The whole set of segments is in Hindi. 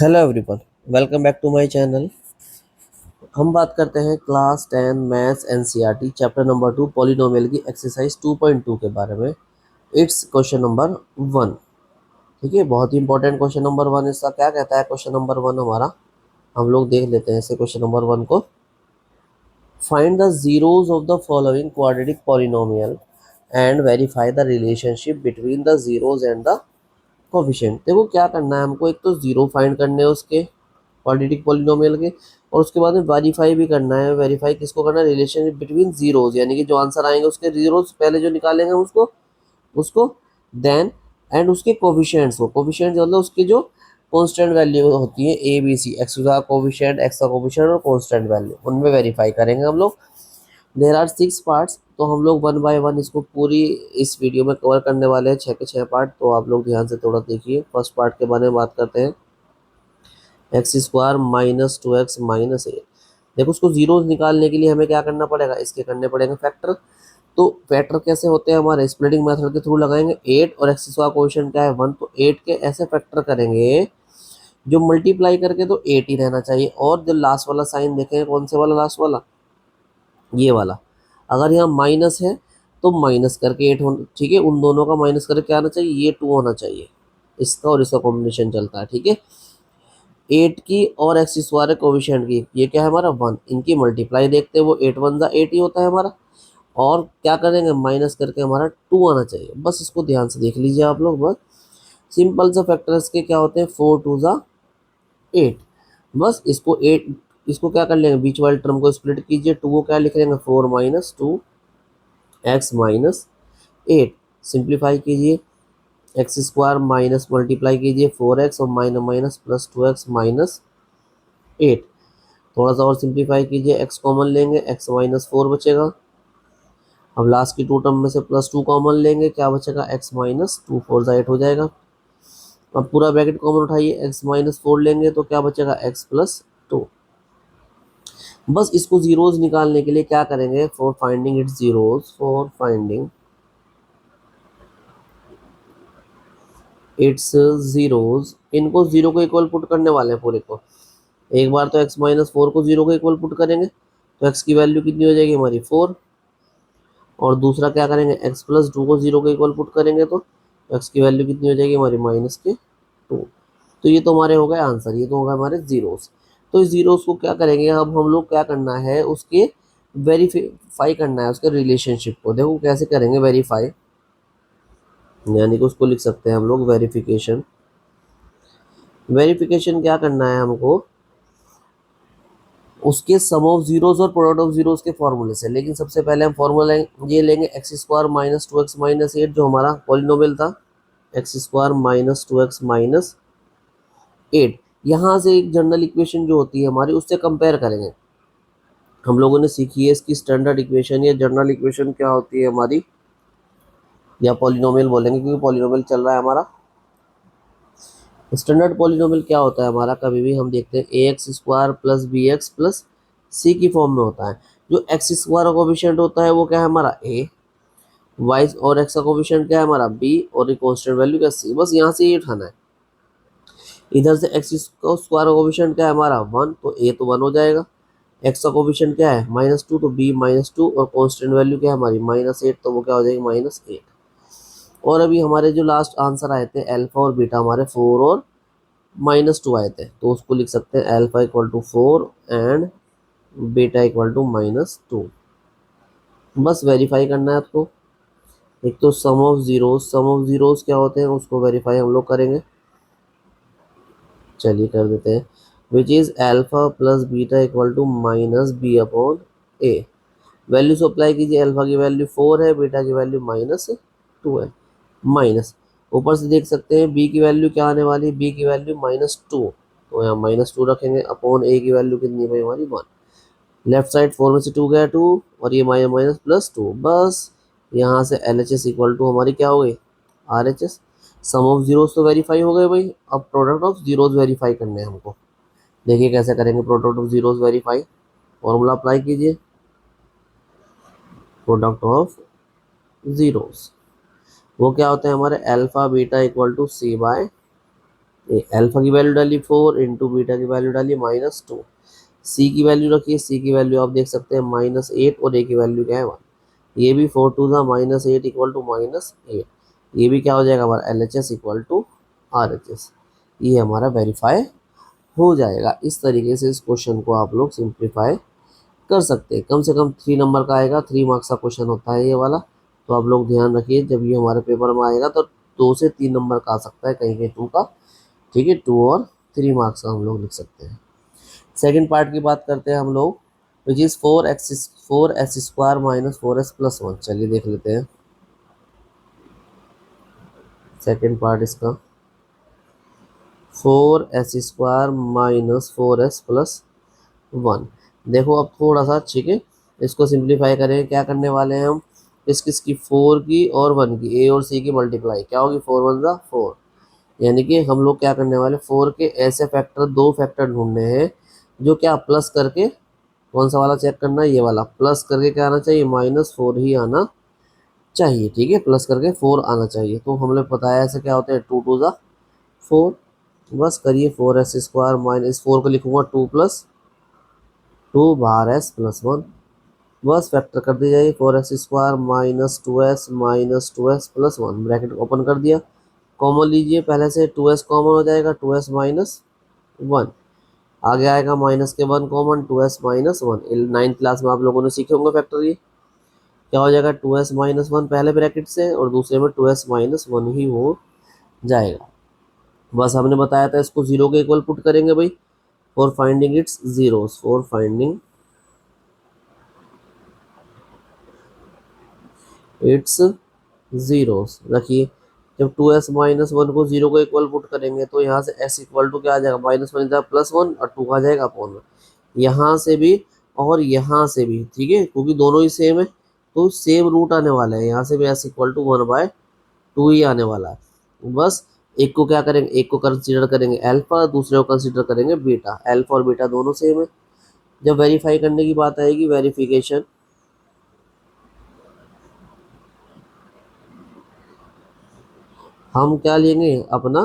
Hello everyone, welcome back to my channel. हम बात करते हैं class 10 maths NCERT chapter number 2 polynomial की एक्सरसाइज 2.2 के बारे में। It's question number 1। ठीक है, बहुत ही इंपॉर्टेंट क्वेश्चन नंबर 1। इसका क्या कहता है क्वेश्चन नंबर 1 हमारा? हम लोग देख लेते हैं इसे क्वेश्चन नंबर 1 को। Find the zeros of the following quadratic polynomial and verify the relationship between the zeros and the coefficient. देखो क्या करना है हमको, एक तो जीरो फाइंड करने हैं उसके क्वाड्रेटिक पॉलिनोमियल के, और उसके बाद में वेरीफाई भी करना है। वेरीफाई किसको करना है? रिलेशनशिप बिटवीन जीरोज, यानी कि जो आंसर आएंगे उसके जीरोज पहले जो निकालेंगे उसको उसको देन एंड उसके कोफिशिएंट्स को। कोफिशिएंट मतलब उसकी जो कांस्टेंट वैल्यू होती है ए बी सी, एक्स का कोफिशिएंट, एक्स का कोफिशिएंट और कांस्टेंट वैल्यू, उनमें वेरीफाई करेंगे हम लोग। देर आर 6 पार्ट्स, तो हम लोग 1 बाय 1 इसको पूरी इस वीडियो में कवर करने वाले हैं, 6 के 6 पार्ट। तो आप लोग ध्यान से थोड़ा देखिए। फर्स्ट पार्ट के बारे में बात करते हैं, x square minus 2x minus 8। देखो उसको जीरोज निकालने के लिए हमें क्या करना पड़ेगा? इसके करने पड़ेंगे फैक्टर। तो फैक्टर कैसे होते हैं हमारे? स्प्लिटिंग मेथड के थ्रू लगाएंगे। 8 और एक्स स्क्वायर कोएफिशिएंट क्या है? 1, तो 8 के ऐसे फैक्टर करेंगे जो मल्टीप्लाई करके तो 8 ही रहना चाहिए। और जो लास्ट वाला साइन देखें, कौन से वाला लास्ट वाला? ये वाला। अगर यहाँ माइनस है तो माइनस करके 8 होना, ठीक है, उन दोनों का माइनस करके क्या आना चाहिए? ये 2 होना चाहिए। इसका और इसका कॉम्बिनेशन चलता है, ठीक है। 8 की और एक्स स्क्वायर कोएफिशिएंट की, ये क्या है हमारा? 1। इनकी मल्टीप्लाई देखते हैं, वो 8 1 जा 8 ही होता है हमारा। और क्या करेंगे? माइनस करके हमारा 2 आना चाहिए। बस इसको ध्यान से देख लीजिए आप लोग। बस सिंपल सा फैक्टर्स के क्या होते हैं? 4 2 जा 8। बस इसको 8, इसको क्या कर लेंगे? बीच वाले टर्म को स्प्लिट कीजिए। 2 को क्या लिख लेंगे? 4 माइनस 2 एक्स माइनस 8। सिंप्लीफाई कीजिए, एक्स स्क्वायर माइनस मल्टीप्लाई कीजिए 4x और minus minus plus 2x minus 8। थोड़ा सा और सिंप्लीफाई कीजिए, एक्स कॉमन लेंगे, एक्स माइनस 4 बचेगा। अब लास्ट की 2 टर्म में से प्लस 2 कॉमन लेंगे, क्या बचेगा? एक्स माइनस 2 4 8 हो जाएगा। अब पूरा ब्रैकेट कॉमन उठाइए, एक्स माइनस 4 लेंगे तो क्या बचेगा? X plus 2। बस इसको जीरोज निकालने के लिए क्या करेंगे? For finding it's zeros, for finding it's zeros, इनको जीरो को इक्वल पुट करने वाले हैं पूरे को। एक बार तो एक्स माइनस 4 को जीरो को इक्वल पुट करेंगे तो एक्स की वैल्यू कितनी हो जाएगी हमारी? 4। और दूसरा क्या करेंगे? एक्स प्लस 2 को जीरो को इक्वल पुट करेंगे तो एक्स की वैल्यू कितनी हो जाएगी हमारी? माइनस के 2। तो ये तो हमारे हो गए आंसर, ये तो होगा हमारे जीरोस। तो इस जीरोस को क्या करेंगे? अब हम लोग क्या करना है? उसके वेरीफाई करना है उसके रिलेशनशिप को। देखो कैसे करेंगे वेरीफाई, यानी कि उसको लिख सकते हैं हम लोग वेरिफिकेशन। वेरिफिकेशन क्या करना है हमको? उसके सम ऑफ जीरोस और प्रोडक्ट ऑफ जीरोस के फॉर्मूले से। लेकिन सबसे पहले हम फॉर्मूला ये लेंगे, x square minus 2x minus 8 जो हमारा पॉलिनोमियल था, x square minus 2x minus 8। यहाँ से एक जनरल इक्वेशन जो होती है हमारी, उससे कंपेयर करेंगे। हम लोगों ने सीखी है इसकी स्टैंडर्ड इक्वेशन या जनरल इक्वेशन क्या होती है हमारी, या पॉलिनोमियल बोलेंगे क्योंकि पॉलिनोमियल चल रहा है हमारा। स्टैंडर्ड पॉलिनोमियल क्या होता है हमारा? कभी भी हम देखते हैं A x square plus B x plus C की फॉर्म में होता है। जो एक्स स्क्वायर का कोफिशिएंट होता है वो क्या है हमारा? ए, वाई और एक्स का कोफिशिएंट क्या है हमारा? बी, और कांस्टेंट वैल्यू क्या? सी। बस यहाँ से ये उठाना है। इधर से एक्स का स्क्वायर का कोफिशिएंट क्या है हमारा? 1, तो ए तो 1 हो जाएगा। एक्स का कोफिशिएंट क्या है? -2, तो बी -2, और कांस्टेंट वैल्यू क्या है हमारी? -8, तो वो क्या हो जाएगी? -8। और अभी हमारे जो लास्ट आंसर आए थे अल्फा और बीटा, हमारे 4 और -2 आए थे, तो उसको लिख सकते हैं alpha equal to 4 and beta equal to -2। बस वेरीफाई करना है आपको। एक तो sum of zeros, sum of zeros क्या होते हैं उसको वेरीफाई हम लोग करेंगे। चलिए कर देते हैं, which is alpha plus beta equal to minus B upon A. Value supply कीजिए, अल्फा की वैल्यू 4 है, बीटा की वैल्यू -2 है। माइनस ऊपर से देख सकते हैं बी की वैल्यू क्या आने वाली है? बी की वैल्यू -2, तो यहाँ -2 रखेंगे। अपॉन ए की वैल्यू कितनी है भाई हमारी? 1। लेफ्ट साइड 4 में से 2 गया 2, और ये माइनस माइनस प्लस 2। बस यहाँ से L H S equal to हमारी क्या हो गई? R H S. Sum of zeros तो वेरीफाई हो गए भाई, अब प्रोडक्ट ऑफ जीरोस वेरीफाई करने हैं हमको। देखिए कैसे करेंगे product of zeros verify. Formula apply कीजिए, प्रोडक्ट ऑफ जीरोस वो क्या होते हैं हमारे? Alpha beta equal to C by alpha की वैल्यू डाली 4 इंटू बीटा की वैल्यू डाली -2। सी की वैल्यू रखिए, सी की वैल्यू आप देख सकते हैं -8 और ए की वैल्यू क्या है 1। ये भी 4 टू ज़ा -8 इक्वल टू -8। ये भी क्या हो जाएगा हमारा L H S equal to R H S. ये हमारा वेरीफाई हो जाएगा। इस तरीके से इस क्वेश्चन को आप लोग सिंप्लीफाई कर सकते हैं। कम से कम 3 नंबर का आएगा, 3 मार्क्स का क्वेश्चन होता है ये वाला। तो आप लोग ध्यान रखिए, जब ये हमारे पेपर में आएगा तो 2 से 3 नंबर का आ सकता है, कहीं कहीं 2 का। ठीक है, 2 और 3 मार्क्स का हम लोग लिख सकते हैं। सेकंड पार्ट की बात करते हैं हम लोग, which is 4x square minus 4s plus 1। चलिए देख लेते हैं सेकंड पार्ट इसका। 4s square minus 4s plus 1। देखो अब थोड़ा सा, ठीक है, इसको सिंप्लीफाई करें। क्या करने वाले हैं हम, इस किसकी 4 की और 1 की, ए और सी की मल्टीप्लाई क्या होगी, 4 1 ज़ा 4। यानी कि हम लोग क्या करने वाले, 4 के ऐसे फैक्टर, 2 फैक्टर ढूंढने हैं जो क्या प्लस करके, कौन सा वाला चेक करना है, ये वाला प्लस करके क्या आना चाहिए, -4 ही आना चाहिए। ठीक है, प्लस करके 4 आना चाहिए। तो हमने बताया ऐसे क्या होता है, 2 2 ज़ा 4। बस करिए 4s स्क्वायर माइनस 4 को लिखूंगा 2 प्लस 2 बाहर s प्लस 1। बस फैक्टर कर दी जाएगी, 4s square minus 2s plus 1, bracket open कर दिया। कॉमन लीजिए, पहले से 2s कॉमन हो जाएगा, 2s माइनस 1। आगे आएगा माइनस के 1 common, 2s minus 1। 9th class में आप लोगों ने सीखे होंगे फैक्टर। ये क्या हो जाएगा, 2s माइनस 1 पहले ब्रैकेट से, और दूसरे में 2s माइनस 1 ही हो जाएगा। बस हमने बताया था इसको जीरो के इक्वल पुट करेंगे भाई, for finding it's zeros, for finding it's zeros रखिए। जब 2s माइनस 1 को जीरो को इक्वल पुट करेंगे तो यहाँ से s इक्वल टू क्या आ जाएगा, -1 प्लस 1 और 2 आ जाएगा अपॉन 1। यहाँ से भी और यहाँ से भी, ठीक है, क्योंकि दोनों ही सेम है तो सेम रूट आने वाला है। यहाँ से भी s इक्वल टू 1/2 ही आने वाला है। बस एक को क्या करेंगे, एक को कंसीडर करेंगे अल्फा, दूसरे को कंसीडर करेंगे बीटा। अल्फा और बीटा दोनों सेम है। जब वेरीफाई करने की बात आएगी, वेरिफिकेशन, हम क्या लेंगे, अपना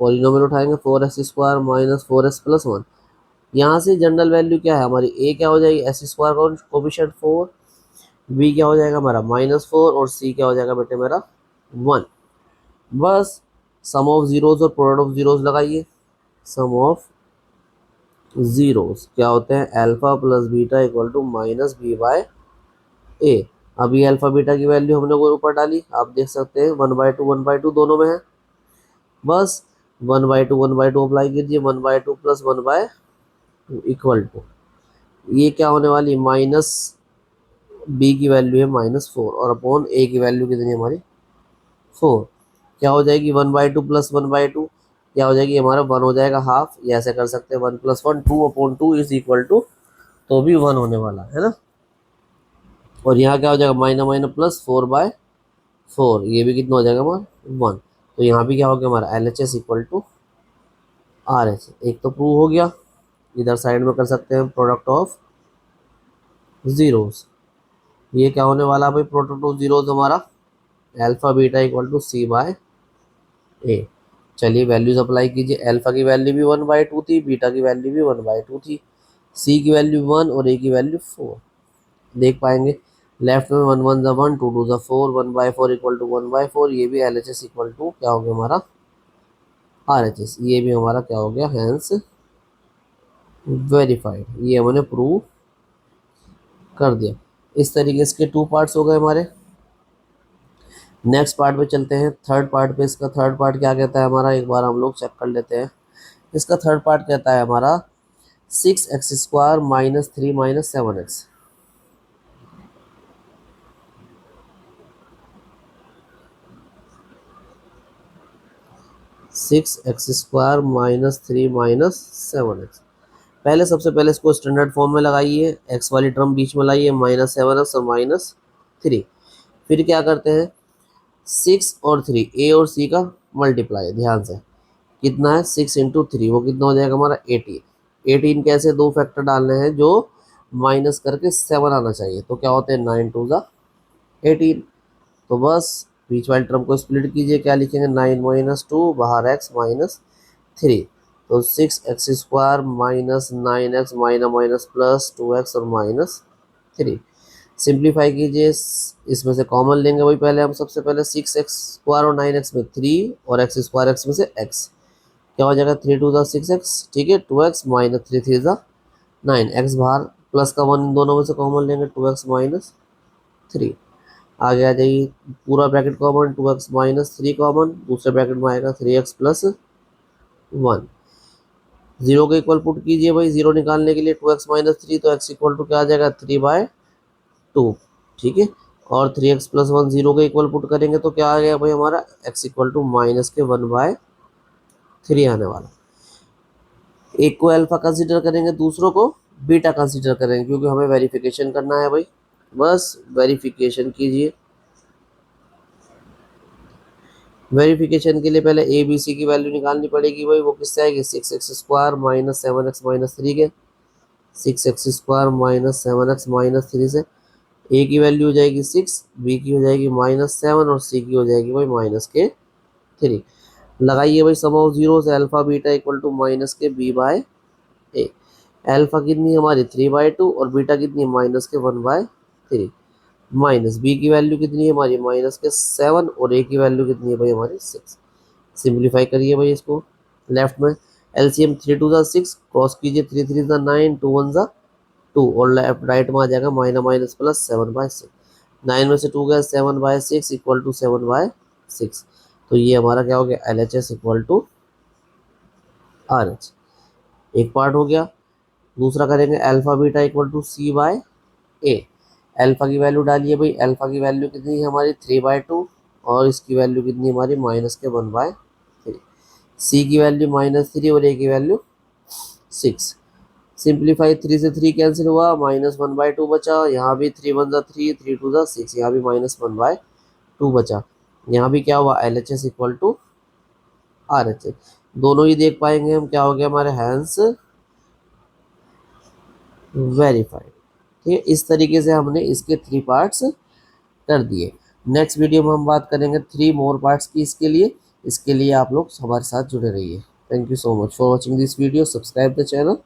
पॉलिनोमियल उठाएंगे, 4s square minus 4s plus 1। यहाँ से जनरल वैल्यू क्या है हमारी, ए क्या हो जाएगी, एस स्क्वायर कोफिशिएंट 4, बी क्या हो जाएगा हमारा -4, और सी क्या हो जाएगा बेटे मेरा 1। बस सम ऑफ जीरोस और प्रोडक्ट ऑफ जीरोस लगाइए। सम ऑफ जीरोस क्या होते हैं, alpha plus beta equal to -b/a। अभी अल्फा बीटा की वैल्यू हमने को ऊपर डाली, आप देख सकते हैं 1/2 दोनों में है। बस 1/2 अप्लाई कीजिए, 1/2 प्लस 1/2 इक्वल टू, ये क्या होने वाली, माइनस बी की वैल्यू है -4 और अपॉन ए की वैल्यू कितनी है हमारी 4। क्या हो जाएगी, 1/2 प्लस 1/2 क्या हो जाएगी हमारा 1 हो जाएगा हाफ। ये ऐसे कर सकते हैं, 1 प्लस 1 2/2 इज इक्वल टू, तो भी 1 होने वाला है ना। और यहाँ क्या हो जाएगा, माइनस माइनस प्लस 4/4, ये भी कितना हो जाएगा हमारा 1। तो यहाँ भी क्या हो गया हमारा L H S equal to R H. एक तो प्रूव हो गया। इधर साइड में कर सकते हैं प्रोडक्ट ऑफ जीरोस। ये क्या होने वाला भाई, प्रोडक्ट ऑफ जीरोस हमारा alpha beta equal to c/a। चलिए वैल्यूज अप्लाई कीजिए। अल्फा की वैल्यू भी 1/2 थी, बीटा की वैल्यू भी 1/2 थी, सी की वैल्यू 1 और ए की वैल्यू 4। देख पाएंगे लेफ्ट में 1 1 ज़ा 1, 2 2 ज़ा 4, 1/4 इक्वल टू 1/4। ये भी L H S equal to क्या हो गया हमारा आर एच एस। ये भी हमारा क्या हो गया, हैंस वेरीफाइड। ये हमने प्रूव कर दिया। इस तरीके से टू पार्ट्स हो गए हमारे। नेक्स्ट पार्ट पे चलते हैं, थर्ड पार्ट पे। इसका थर्ड पार्ट क्या कहता है हमारा, एक बार हम लोग चेक कर लेते हैं। इसका थर्ड पार्ट कहता है हमारा 6x square -3 -7x। 6x square -3 -7x। पहले सबसे पहले इसको स्टैंडर्ड फॉर्म में लगाइए, x वाली टर्म बीच में लाइए, -7x और -3। फिर क्या करते हैं, 6 और 3, ए और सी का मल्टीप्लाई। ध्यान से कितना है, 6 इंटू 3, वो कितना हो जाएगा हमारा 18। 18 कैसे, दो फैक्टर डालने हैं जो माइनस करके 7 आना चाहिए। तो क्या होते हैं, 9 2 ज़ा 18। तो बस बीच वाली टर्म को स्प्लिट कीजिए, क्या लिखेंगे, 9 - 2 बाहर x 3। तो 6x² minus 9x minus minus plus 2x और माइनस 3। सिंप्लीफाई कीजिए, इसमें से कॉमन लेंगे वही, पहले हम सबसे पहले 6x² और 9x में 3 और x² x में से x, क्या हो जाएगा 3 2 6x, ठीक है, 2x माइनस 3 3 9, x बाहर, प्लस का 1 इन दोनों में से कॉमन लेंगे, 2x माइनस 3। आगे आ जाइए, पूरा bracket common, 2x minus 3 common, दूसरे ब्रैकेट में आएगा 3x प्लस 1। जीरो के इक्वल पुट कीजिए भाई, जीरो निकालने के लिए 2x माइनस 3, तो x इक्वल टू क्या आ जाएगा 3/2, ठीक है। और 3x प्लस 1 जीरो के इक्वल पुट करेंगे तो क्या आ गया भाई हमारा x इक्वल टू माइनस के 1/3 आने वाला। एक को अल्फा कंसीडर करेंगे, दूसरों को बीटा कंसीडर करेंगे, क्योंकि हमें वेरिफिकेशन करना है भाई, बस वेरिफिकेशन कीजिए। वेरिफिकेशन के लिए पहले ए बी सी की वैल्यू निकालनी पड़ेगी भाई, वो किससे आएगी 6x² माइनस 7x माइनस 3 के, 6x² माइनस 7x माइनस 3 से ए की वैल्यू हो जाएगी 6, बी की हो जाएगी -7 और सी की हो जाएगी भाई -3। लगाइए भाई सम ऑफ जीरो से, alpha beta equal to minus के b/a। अल्फा कितनी है हमारी 3/2 और बीटा कितनी है -1/3, माइनस बी की वैल्यू कितनी है हमारी -7 और ए की वैल्यू कितनी है भाई हमारी 6। सिंप्लीफाई करिए भाई इसको, लेफ्ट में एलसीएम 3 2 6, क्रॉस कीजिए 3 3 9, 2 1 2 और लेफ्ट राइट में आ जाएगा माइनस माइनस प्लस 7/6। 9 में से 2 गया 7/6 इक्वल टू 7/6। तो ये हमारा क्या हो गया LHS इक्वल टू RH, एक पार्ट हो गया। दूसरा करेंगे alpha beta equal to C/A। Alpha की वैल्यू डालिए भाई, अल्फा की वैल्यू कितनी है हमारी 3/2 और इसकी वैल्यू कितनी है हमारी -1/3। सी की वैल्यू -3 और ए की वैल्यू 6। सिंप्लीफाई 3 से 3 कैंसिल हुआ, -1/2 बचा, यहाँ भी 3 1 3 3 2 6, यहाँ भी -1/2 बचा। यहाँ भी क्या हुआ LHS इक्वल टू RHS, दोनों ही देख पाएंगे हम, क्या हो गया हमारे हैंस वेरीफाइड। ठीक है, इस तरीके से हमने इसके 3 पार्ट्स कर दिए। नेक्स्ट वीडियो में हम बात करेंगे 3 मोर पार्ट्स की इसके लिए। इसके लिए आप लोग हमारे साथ जुड़े रहिए। Thank you so much for watching this video, subscribe the channel.